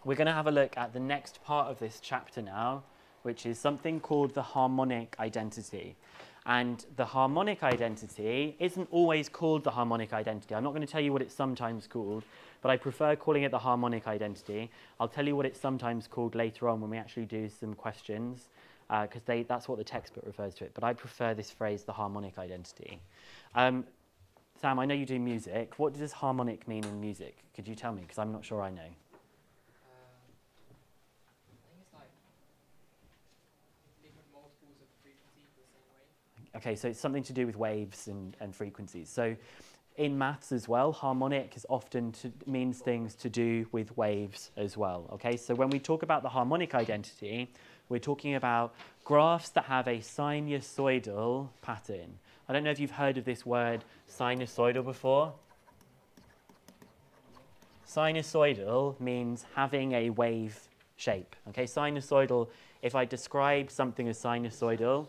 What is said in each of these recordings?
we're going to have a look at the next part of this chapter now, which is something called the harmonic identity. And the harmonic identity isn't always called the harmonic identity. I'm not going to tell you what it's sometimes called, but I prefer calling it the harmonic identity. I'll tell you what it's sometimes called later on when we actually do some questions, because that's what the textbook refers to it. But I prefer this phrase, the harmonic identity. Sam, I know you do music. What does harmonic mean in music? Could you tell me? Because I'm not sure I know. Okay, so it's something to do with waves and frequencies. So in maths as well, harmonic is often means things to do with waves as well. Okay, so when we talk about the harmonic identity, we're talking about graphs that have a sinusoidal pattern. I don't know if you've heard of this word sinusoidal before. Sinusoidal means having a wave shape. Okay, sinusoidal, if I describe something as sinusoidal,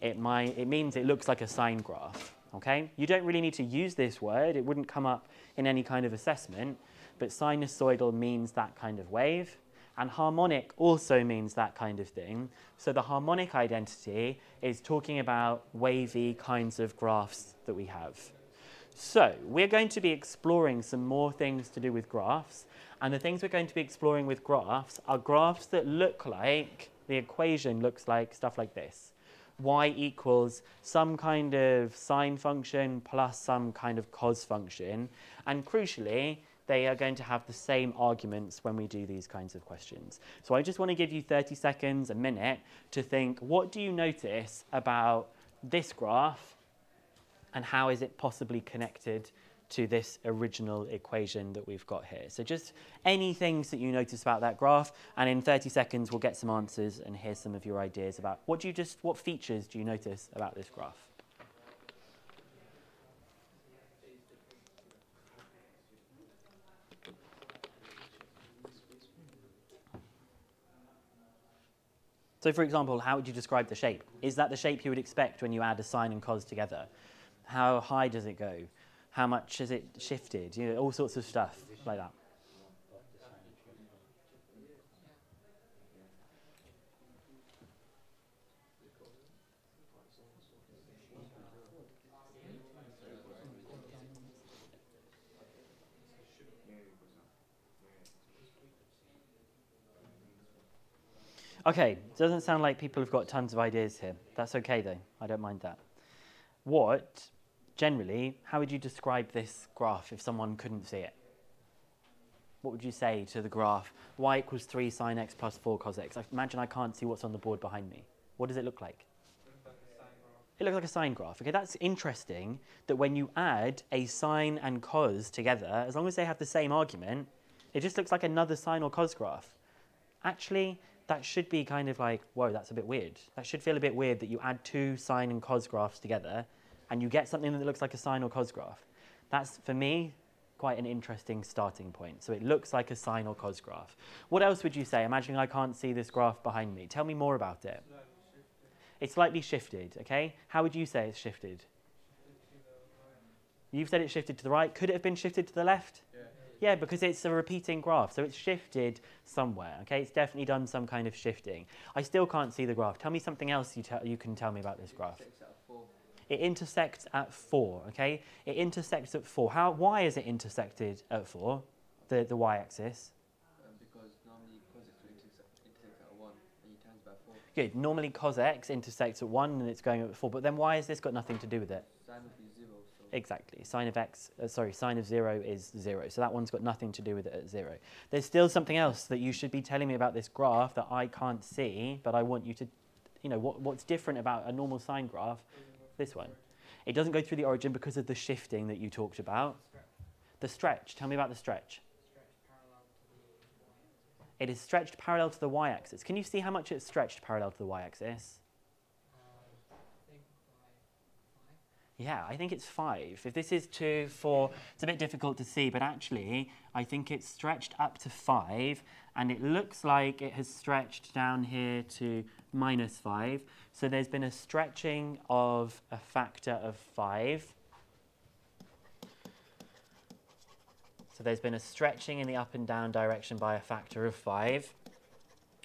it means it looks like a sine graph, okay? You don't really need to use this word. It wouldn't come up in any kind of assessment, but sinusoidal means that kind of wave, and harmonic also means that kind of thing. So the harmonic identity is talking about wavy kinds of graphs that we have. So we're going to be exploring some more things to do with graphs, and the things we're going to be exploring with graphs are graphs that look like, the equation looks like stuff like this. Y equals some kind of sine function plus some kind of cos function. And crucially, they are going to have the same arguments when we do these kinds of questions. So I just want to give you 30 seconds, a minute, to think, what do you notice about this graph and how is it possibly connected to this original equation that we've got here? So just any things that you notice about that graph, and in 30 seconds we'll get some answers and hear some of your ideas about what features do you notice about this graph? So for example, how would you describe the shape? Is that the shape you would expect when you add a sine and cos together? How high does it go? How much has it shifted? You know, all sorts of stuff like that. Okay, doesn't sound like people have got tons of ideas here. That's okay though, I don't mind that. Generally, how would you describe this graph if someone couldn't see it? What would you say to the graph? Y equals 3 sine x plus 4 cos x. Imagine I can't see what's on the board behind me. What does it look like? It looks like a sine graph. Okay, that's interesting that when you add a sine and cos together, as long as they have the same argument, it just looks like another sine or cos graph. Actually, that should be kind of like, whoa, that's a bit weird. That should feel a bit weird that you add two sine and cos graphs together and you get something that looks like a sine or cos graph. That's, for me, quite an interesting starting point. So it looks like a sine or cos graph. What else would you say? Imagining I can't see this graph behind me. Tell me more about it. It's slightly shifted, okay? How would you say it's shifted? You've said it's shifted to the right. Could it have been shifted to the left? Yeah, because it's a repeating graph, so it's shifted somewhere, okay? It's definitely done some kind of shifting. I still can't see the graph. Tell me something else you can tell me about this graph. It intersects at 4, okay? It intersects at 4. Why is it intersected at 4, the y-axis? Because normally cos x will intersect at 1 and you times by 4. Good. Normally cos x intersects at 1 and it's going at 4, but then why has this got nothing to do with it? Sine would be 0. So Exactly. Sine of 0 is 0. So that one's got nothing to do with it at 0. There's still something else that you should be telling me about this graph that I can't see, but I want you to, what's different about a normal sine graph? This one. It doesn't go through the origin because of the shifting that you talked about. The stretch. Tell me about the stretch. It is stretched parallel to the y-axis. Can you see how much it's stretched parallel to the y-axis? Yeah, I think it's 5. If this is 2, 4, it's a bit difficult to see, but actually, I think it's stretched up to 5, and it looks like it has stretched down here to -5. So there's been a stretching of a factor of 5. So there's been a stretching in the up and down direction by a factor of 5.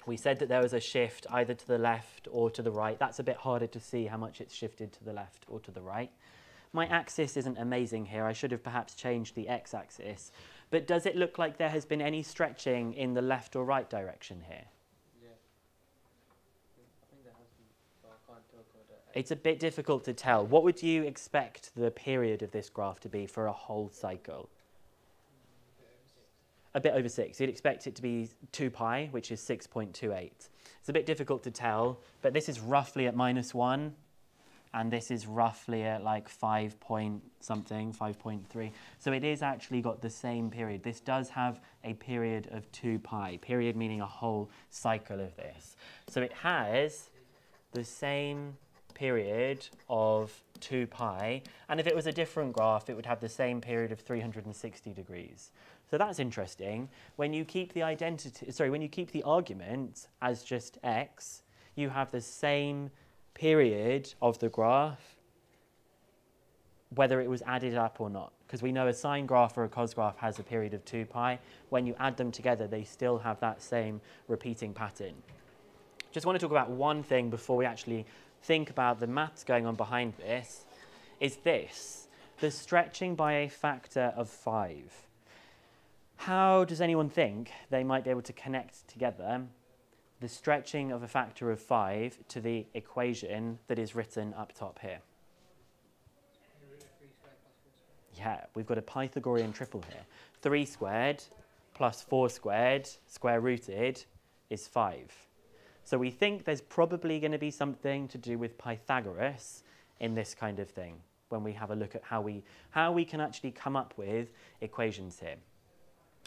We said that there was a shift either to the left or to the right. That's a bit harder to see how much it's shifted to the left or to the right. My axis isn't amazing here. I should have perhaps changed the x-axis. But does it look like there has been any stretching in the left or right direction here? Yeah. I think there has been, but I can't tell because It's a bit difficult to tell. What would you expect the period of this graph to be for a whole cycle? A bit over 6. You'd expect it to be 2 pi, which is 6.28. It's a bit difficult to tell, but this is roughly at -1, and this is roughly at like 5 point something, 5.3. So it is actually got the same period. This does have a period of 2 pi, period meaning a whole cycle of this. So it has the same period of 2 pi, and if it was a different graph, it would have the same period of 360 degrees. So that's interesting. When you keep the when you keep the argument as just x, you have the same period of the graph, whether it was added up or not. Because we know a sine graph or a cos graph has a period of 2 pi. When you add them together, they still have that same repeating pattern. Just want to talk about one thing before we actually think about the maths going on behind this, is this, the stretching by a factor of 5. How does anyone think they might be able to connect together the stretching of a factor of 5 to the equation that is written up top here? Yeah, we've got a Pythagorean triple here. 3 squared plus 4 squared, square rooted, is 5. So we think there's probably going to be something to do with Pythagoras in this kind of thing, when we have a look at how we can actually come up with equations here.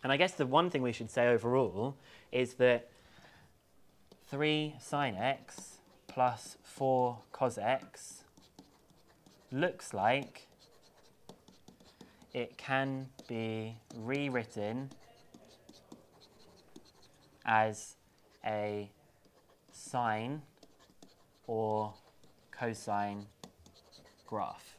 And I guess the one thing we should say overall is that 3 sine x plus 4 cos x looks like it can be rewritten as a sine or cosine graph.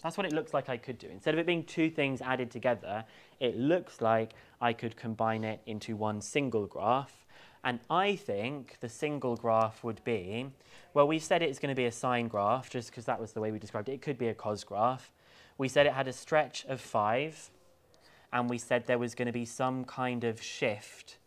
That's what it looks like I could do. Instead of it being two things added together, it looks like I could combine it into one single graph. And I think the single graph would be, well, we've said it's going to be a sine graph, just because that was the way we described it. It could be a cos graph. We said it had a stretch of 5, and we said there was going to be some kind of shift,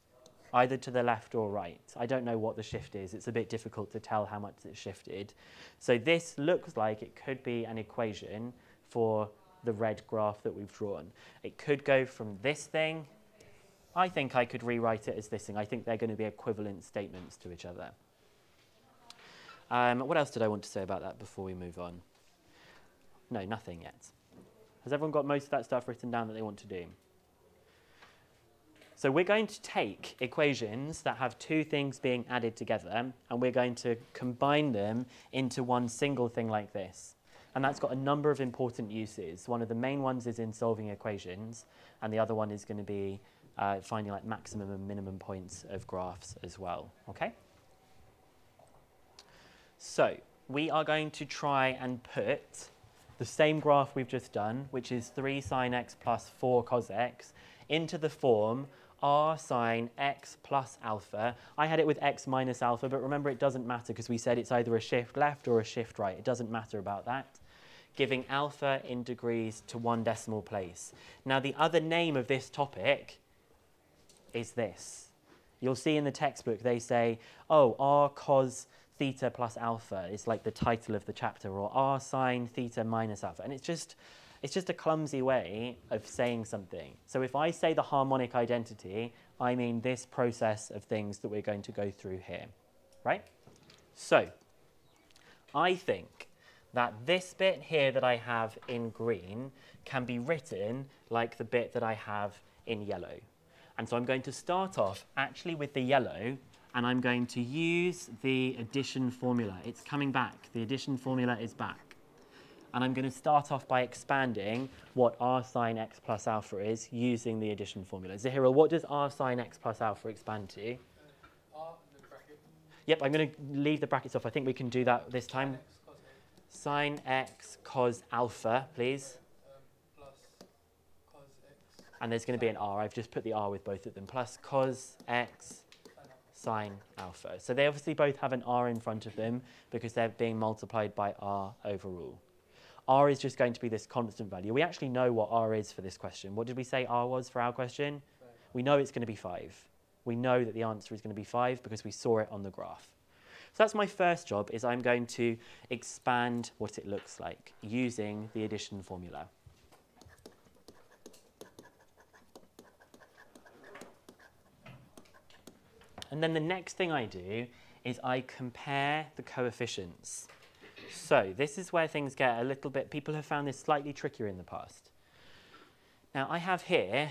either to the left or right. I don't know what the shift is. It's a bit difficult to tell how much it shifted. So this looks like it could be an equation for the red graph that we've drawn. It could go from this thing. I think I could rewrite it as this thing. I think they're going to be equivalent statements to each other. What else did I want to say about that before we move on? No, nothing yet. Has everyone got most of that stuff written down that they want to do? So we're going to take equations that have two things being added together, and we're going to combine them into one single thing like this. And that's got a number of important uses. One of the main ones is in solving equations, and the other one is going to be finding like maximum and minimum points of graphs as well. Okay? So we are going to try and put the same graph we've just done, which is 3 sine x plus 4 cos x, into the form r sine x plus alpha. I had it with x minus alpha, but remember it doesn't matter because we said it's either a shift left or a shift right. It doesn't matter about that. Giving alpha in degrees to 1 decimal place. Now the other name of this topic is this. You'll see in the textbook they say, oh, r cos theta plus alpha is like the title of the chapter, or r sine theta minus alpha. And it's just a clumsy way of saying something. So if I say the harmonic identity, I mean this process of things that we're going to go through here, right? So I think that this bit here that I have in green can be written like the bit that I have in yellow. And so I'm going to start off actually with the yellow, and I'm going to use the addition formula. It's coming back. The addition formula is back. And I'm going to start off by expanding what r sine x plus alpha is using the addition formula. Zahira, what does r sine x plus alpha expand to? R in the bracket. Yep, I'm going to leave the brackets off. I think we can do that this time. Sine x cos alpha, please. Plus cos x. And there's going to be an r. I've just put the r with both of them, plus cos x sine alpha. So they obviously both have an r in front of them because they're being multiplied by r overall. R is just going to be this constant value. We actually know what r is for this question. What did we say r was for our question? 5. We know it's going to be 5. We know that the answer is going to be 5 because we saw it on the graph. So that's my first job, is I'm going to expand what it looks like using the addition formula. And then the next thing I do is I compare the coefficients. So this is where things get a little bit, people have found this slightly trickier in the past. Now I have here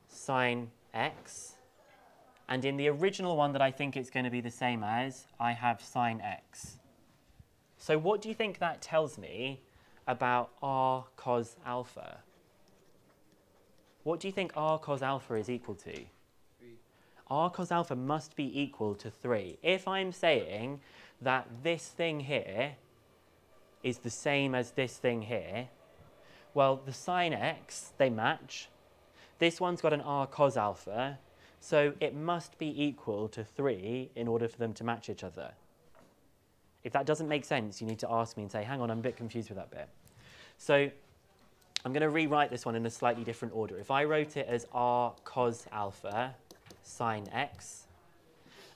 sine x, and in the original one that I think it's going to be the same as, I have sine x. So what do you think that tells me about r cos alpha? What do you think r cos alpha is equal to? 3. R cos alpha must be equal to 3. If I'm saying that this thing here is the same as this thing here, well, the sine x, they match. This one's got an r cos alpha, so it must be equal to 3 in order for them to match each other. If that doesn't make sense, you need to ask me and say, hang on, I'm a bit confused with that bit. So I'm going to rewrite this one in a slightly different order. If I wrote it as r cos alpha sine x,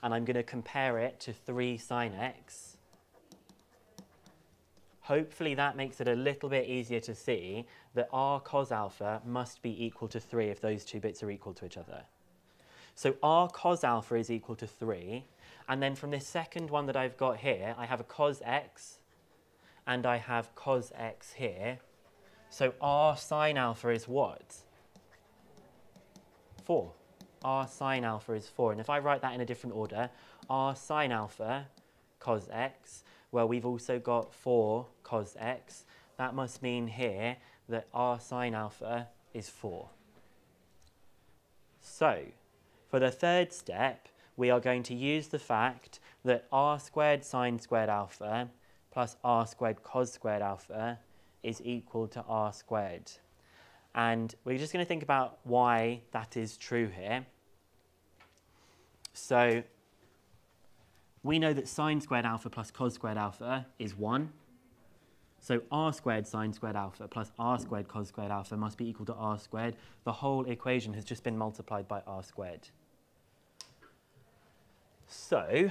and I'm going to compare it to 3 sine x, hopefully that makes it a little bit easier to see that r cos alpha must be equal to 3 if those two bits are equal to each other. So r cos alpha is equal to 3, and then from this second one that I've got here, I have a cos x, and I have cos x here. So r sine alpha is what? 4. R sine alpha is 4. And if I write that in a different order, r sine alpha cos x, well, we've also got 4 cos x. That must mean here that r sine alpha is 4. So for the third step, we are going to use the fact that r squared sine squared alpha plus r squared cos squared alpha is equal to r squared. And we're just going to think about why that is true here. So we know that sine squared alpha plus cos squared alpha is 1. So r squared sine squared alpha plus r squared cos squared alpha must be equal to r squared. The whole equation has just been multiplied by r squared. So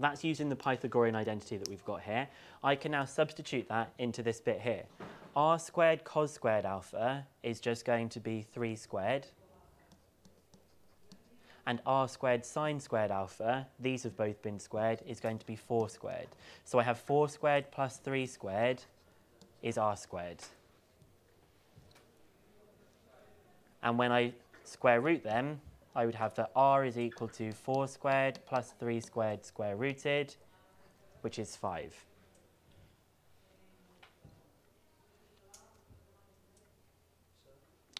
that's using the Pythagorean identity that we've got here. I can now substitute that into this bit here. R squared cos squared alpha is just going to be 3 squared. And r squared sine squared alpha, these have both been squared, is going to be 4 squared. So I have 4 squared plus 3 squared is r squared. And when I square root them, I would have that r is equal to 4 squared plus 3 squared square rooted, which is 5.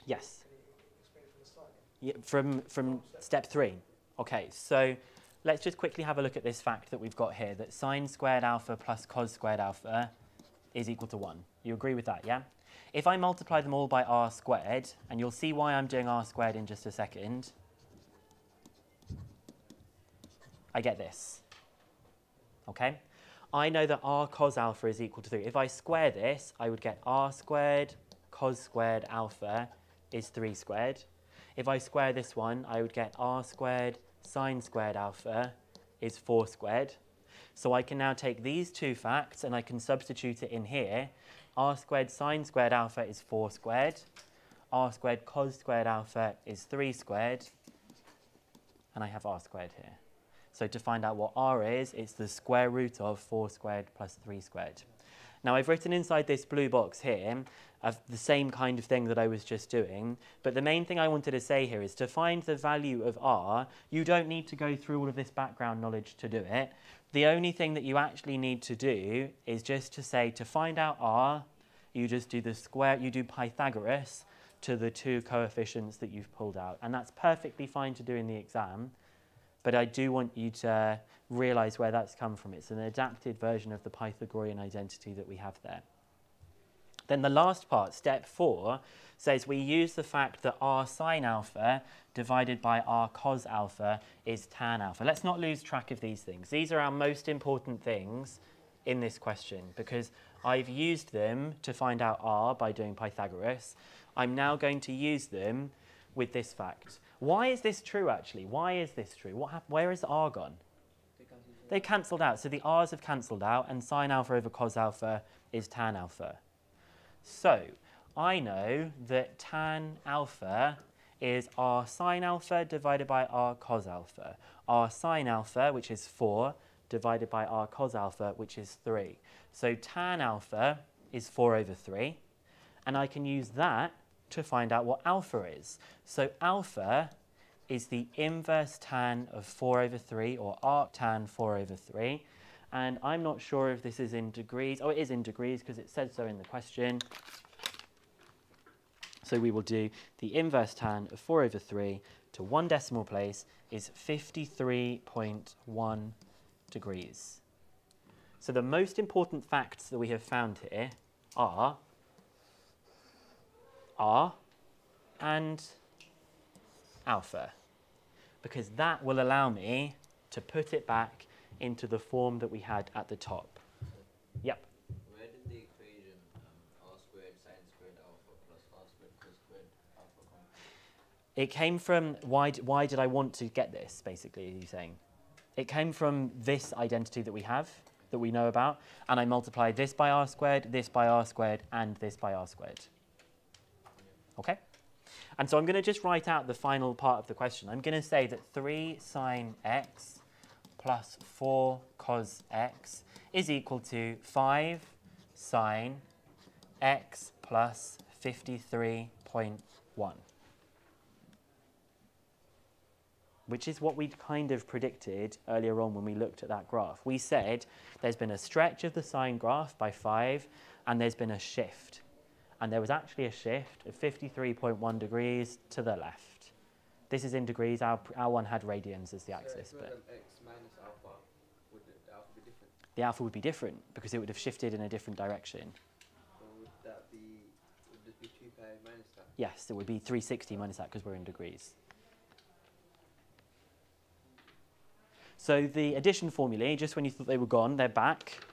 Yes? Yeah, from step 3. Okay, so let's just quickly have a look at this fact that we've got here, that sine squared alpha plus cos squared alpha is equal to 1. You agree with that, yeah? If I multiply them all by r squared, and you'll see why I'm doing r squared in just a second, I get this. Okay? I know that r cos alpha is equal to 3. If I square this, I would get r squared cos squared alpha is 3 squared. If I square this one, I would get r squared sine squared alpha is 4 squared. So I can now take these two facts and I can substitute it in here. R squared sine squared alpha is 4 squared. R squared cos squared alpha is 3 squared. And I have r squared here. So to find out what r is, it's the square root of 4 squared plus 3 squared. Now I've written inside this blue box here of the same kind of thing that I was just doing, but the main thing I wanted to say here is to find the value of r, you don't need to go through all of this background knowledge to do it. The only thing that you actually need to do is just to say to find out r, you just do the square, you do Pythagoras to the two coefficients that you've pulled out, and that's perfectly fine to do in the exam. But I do want you to realize where that's come from. It's an adapted version of the Pythagorean identity that we have there. Then the last part, step 4, says we use the fact that r sine alpha divided by r cos alpha is tan alpha. Let's not lose track of these things. These are our most important things in this question because I've used them to find out r by doing Pythagoras. I'm now going to use them with this fact. Why is this true, actually? Why is this true? Where is r gone? They cancelled out. So the r's have cancelled out, and sine alpha over cos alpha is tan alpha. So I know that tan alpha is r sine alpha divided by r cos alpha. R sine alpha, which is 4, divided by r cos alpha, which is 3. So tan alpha is 4 over 3. And I can use that to find out what alpha is. So alpha is the inverse tan of 4 over 3, or arctan 4 over 3. And I'm not sure if this is in degrees. Oh, it is in degrees because it says so in the question. So we will do the inverse tan of 4 over 3 to 1 decimal place is 53.1 degrees. So the most important facts that we have found here are r and alpha, because that will allow me to put it back into the form that we had at the top. Yep. Where did the equation r squared sine squared alpha plus r squared cos squared alpha come from? It came from, why did I want to get this, basically, are you saying? It came from this identity that we have, that we know about, and I multiplied this by r squared, and this by r squared. Okay? And so I'm going to just write out the final part of the question. I'm going to say that 3 sine x plus 4 cos x is equal to 5 sine x plus 53.1. Which is what we'd kind of predicted earlier on when we looked at that graph. We said there's been a stretch of the sine graph by 5, and there's been a shift. And there was actually a shift of 53.1 degrees to the left. This is in degrees. Our one had radians as the axis. But But x minus alpha, would the alpha be different? the alpha would be different because it would have shifted in a different direction. Or would this be 2 pi minus that? Yes, it would be 360 minus that because we're in degrees. So the addition formulae, just when you thought they were gone, they're back.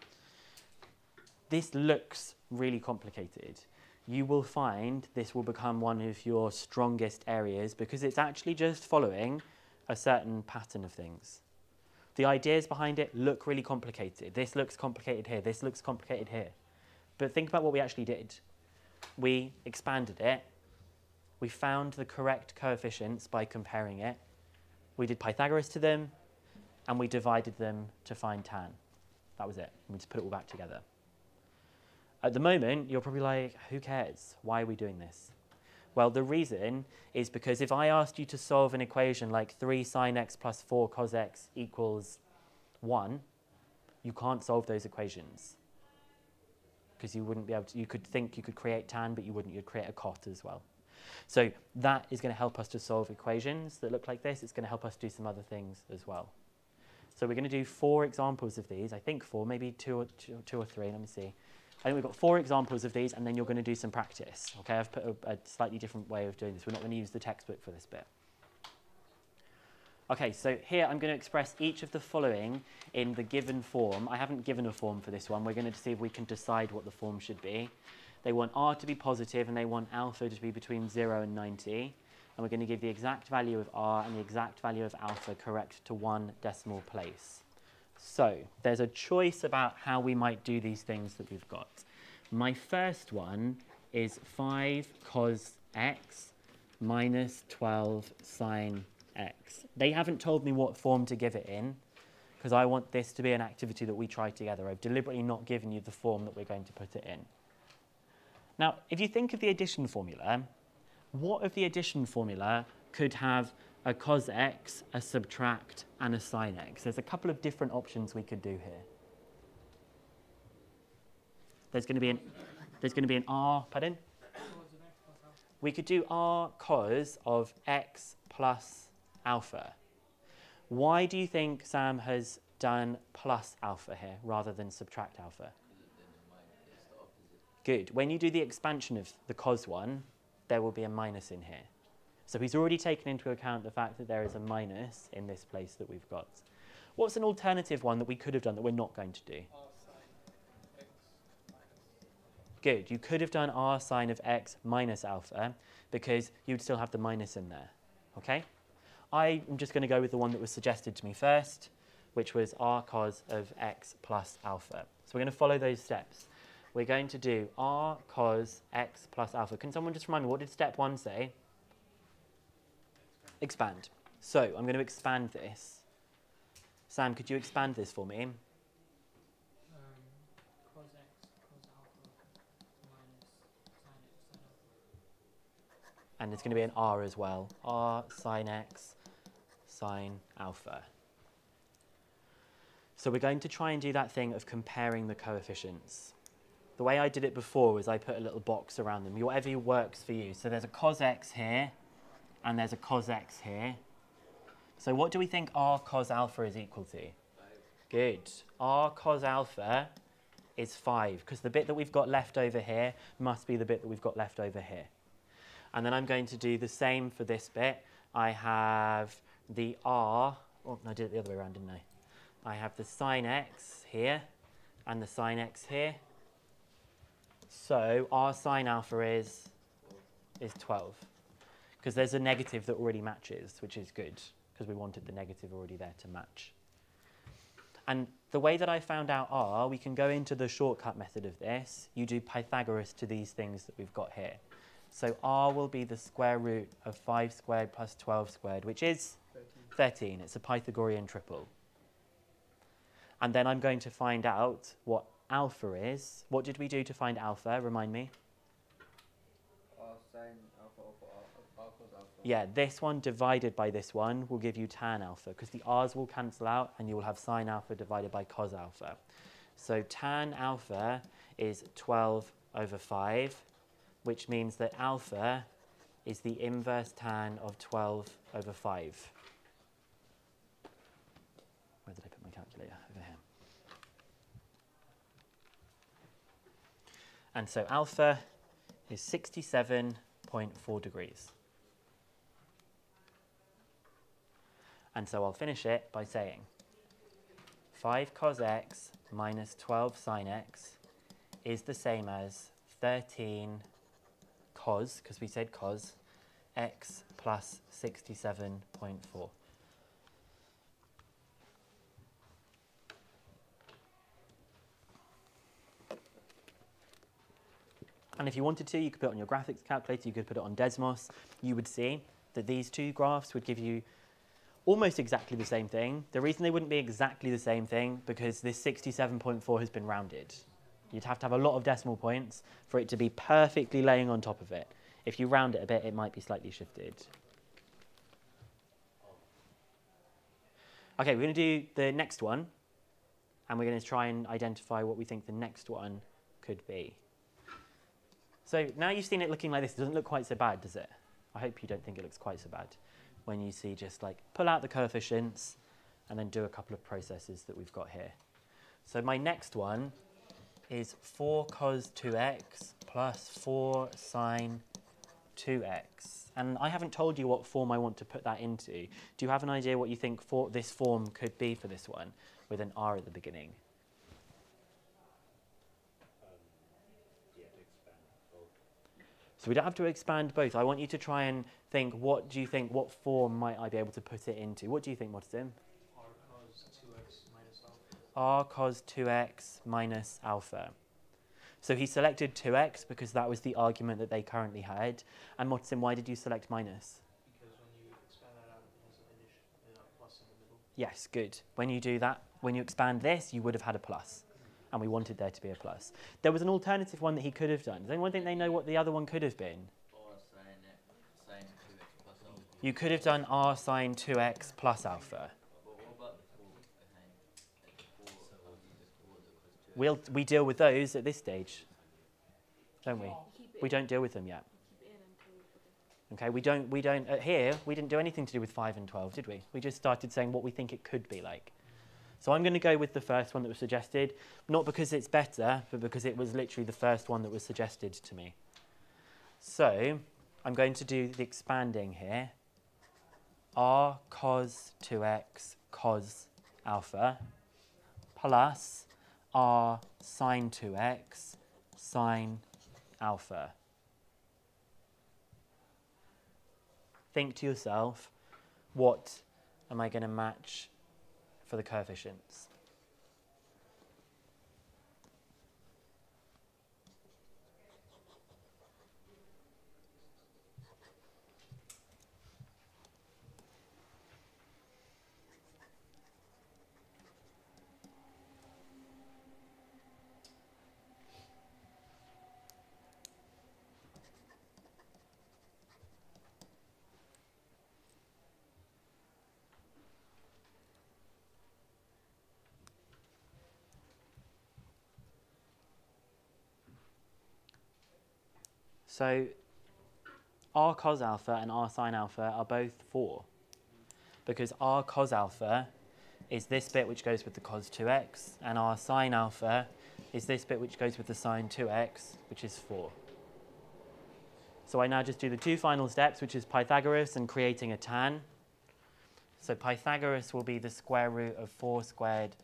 This looks really complicated. You will find this will become one of your strongest areas because it's actually just following a certain pattern of things. The ideas behind it look really complicated. This looks complicated here. This looks complicated here. But think about what we actually did. We expanded it. We found the correct coefficients by comparing it. We did Pythagoras to them, and we divided them to find tan. That was it. And we just put it all back together. At the moment, you're probably like, who cares? Why are we doing this? Well, the reason is because if I asked you to solve an equation like 3 sine x plus 4 cos x equals 1, you can't solve those equations. Because you wouldn't be able to, you could think you could create tan, but you wouldn't, you'd create a cot as well. So that is going to help us to solve equations that look like this. It's going to help us do some other things as well. So we're going to do 4 examples of these. I think 4, maybe two or three. Let me see. I think we've got 4 examples of these, and then you're going to do some practice. Okay, I've put a slightly different way of doing this. We're not going to use the textbook for this bit. Okay, so here I'm going to express each of the following in the given form. I haven't given a form for this one. We're going to see if we can decide what the form should be. They want r to be positive, and they want alpha to be between 0 and 90. And we're going to give the exact value of r and the exact value of alpha correct to 1 decimal place. So there's a choice about how we might do these things that we've got. My first one is 5 cos x minus 12 sine x. They haven't told me what form to give it in because I want this to be an activity that we try together. I've deliberately not given you the form that we're going to put it in. Now, if you think of the addition formula, what of the addition formula could have a cos x, a subtract, and a sine x? There's a couple of different options we could do here. There's going to be an r, pardon? We could do r cos of x plus alpha. Why do you think Sam has done plus alpha here rather than subtract alpha? Good. When you do the expansion of the cos one, there will be a minus in here. So he's already taken into account the fact that there is a minus in this place that we've got. What's an alternative one that we could have done that we're not going to do? R sine x minus. Good. You could have done r sine of x minus alpha because you'd still have the minus in there. Okay? I am just going to go with the one that was suggested to me first, which was r cos of x plus alpha. So we're going to follow those steps. We're going to do r cos x plus alpha. Can someone just remind me, what did step 1 say? Expand. So I'm going to expand this. Sam, could you expand this for me? Cos x cos alpha minus sin x sin alpha. And it's going to be an r as well. R sine x sine alpha. So we're going to try and do that thing of comparing the coefficients. The way I did it before was I put a little box around them, whatever works for you. So there's a cos x here, and there's a cos x here. So what do we think r cos alpha is equal to? 5. Good. R cos alpha is 5, because the bit that we've got left over here must be the bit that we've got left over here. And then I'm going to do the same for this bit. I have the r, oh, no, I did it the other way around, didn't I? I have the sine x here, and the sine x here. So r sine alpha is 12, because there's a negative that already matches, which is good, because we wanted the negative already there to match. And the way that I found out r, we can go into the shortcut method of this. You do Pythagoras to these things that we've got here. So r will be the square root of 5 squared plus 12 squared, which is 13. It's a Pythagorean triple. And then I'm going to find out what alpha is. What did we do to find alpha? Remind me. R sine alpha over R cos alpha. Yeah, this one divided by this one will give you tan alpha, because the r's will cancel out and you will have sine alpha divided by cos alpha. So tan alpha is 12 over 5, which means that alpha is the inverse tan of 12 over 5. Where did I put my calculator? Over here. And so alpha is 67.4 degrees. And so I'll finish it by saying 5 cos x minus 12 sine x is the same as 13 cos, because we said cos, x plus 67.4. And if you wanted to, you could put it on your graphics calculator, you could put it on Desmos. You would see that these two graphs would give you almost exactly the same thing. The reason they wouldn't be exactly the same thing, because this 67.4 has been rounded. You'd have to have a lot of decimal points for it to be perfectly laying on top of it. If you round it a bit, it might be slightly shifted. Okay, we're going to do the next one, and we're going to try and identify what we think the next one could be. So now you've seen it looking like this. It doesn't look quite so bad, does it? I hope you don't think it looks quite so bad when you see just like pull out the coefficients and then do a couple of processes that we've got here. So my next one is 4 cos 2x plus 4 sine 2x. And I haven't told you what form I want to put that into. Do you have an idea what you think this form could be for this one with an r at the beginning? So we don't have to expand both. I want you to try and think, what do you think, what form might I be able to put it into? What do you think, Martin? R cos 2x minus alpha. R cos 2x minus alpha. So he selected 2x because that was the argument that they currently had. And Martin, why did you select minus? Because when you expand that out, it has a plus in the middle. Yes, good. When you do that, when you expand this, you would have had a plus. And we wanted there to be a plus. There was an alternative one that he could have done. Does anyone think they know what the other one could have been? Or sine 2x plus alpha. You could have done r sine 2x plus alpha. But what about the 4 behind? Like the 4, the cos 2x. We deal with those at this stage, don't we? We don't deal with them yet. Okay, we don't here, we didn't do anything to do with 5 and 12, did we? We just started saying what we think it could be like. So I'm going to go with the first one that was suggested, not because it's better, but because it was literally the first one that was suggested to me. So I'm going to do the expanding here. R cos 2x cos alpha plus R sine 2x sine alpha. Think to yourself, what am I going to match for the coefficients? So R cos alpha and R sine alpha are both 4, because R cos alpha is this bit which goes with the cos 2x, and R sine alpha is this bit which goes with the sine 2x, which is 4. So I now just do the 2 final steps, which is Pythagoras and creating a tan. So Pythagoras will be the square root of 4 squared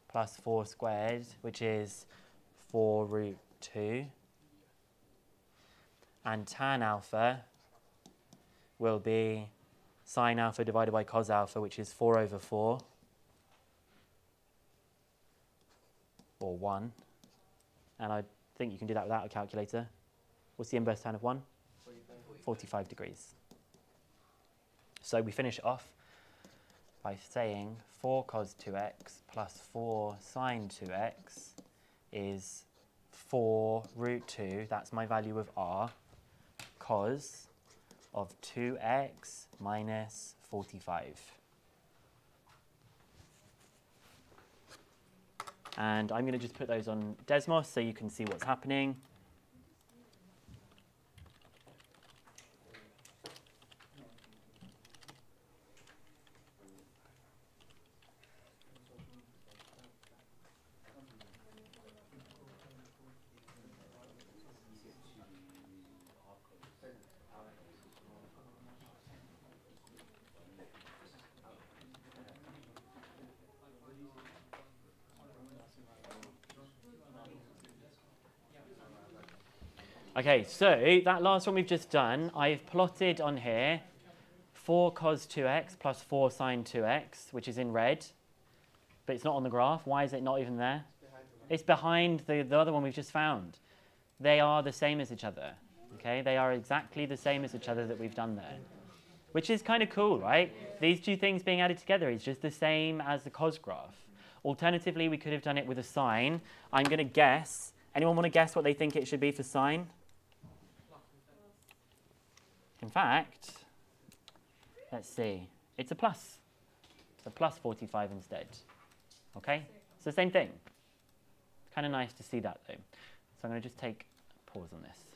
plus 4 squared, which is 4 root 2. And tan alpha will be sine alpha divided by cos alpha, which is 4 over 4, or 1. And I think you can do that without a calculator. What's the inverse tan of 1? 45 degrees. So we finish off by saying 4 cos 2x plus 4 sine 2x is 4 root 2, that's my value of r, cos of 2x minus 45. And I'm going to just put those on Desmos so you can see what's happening. Okay, so that last one we've just done, I've plotted on here 4 cos 2x plus 4 sine 2x, which is in red, but it's not on the graph. Why is it not even there? It's behind the other one we've just found. They are the same as each other, okay? They are exactly the same as each other that we've done there, which is kind of cool, right? These two things being added together is just the same as the cos graph. Alternatively, we could have done it with a sine. I'm going to guess. Anyone want to guess what they think it should be for sine? In fact, let's see. It's a plus. It's a plus 45 instead. Okay? It's the same thing. It's kind of nice to see that, though. So I'm going to just take a pause on this.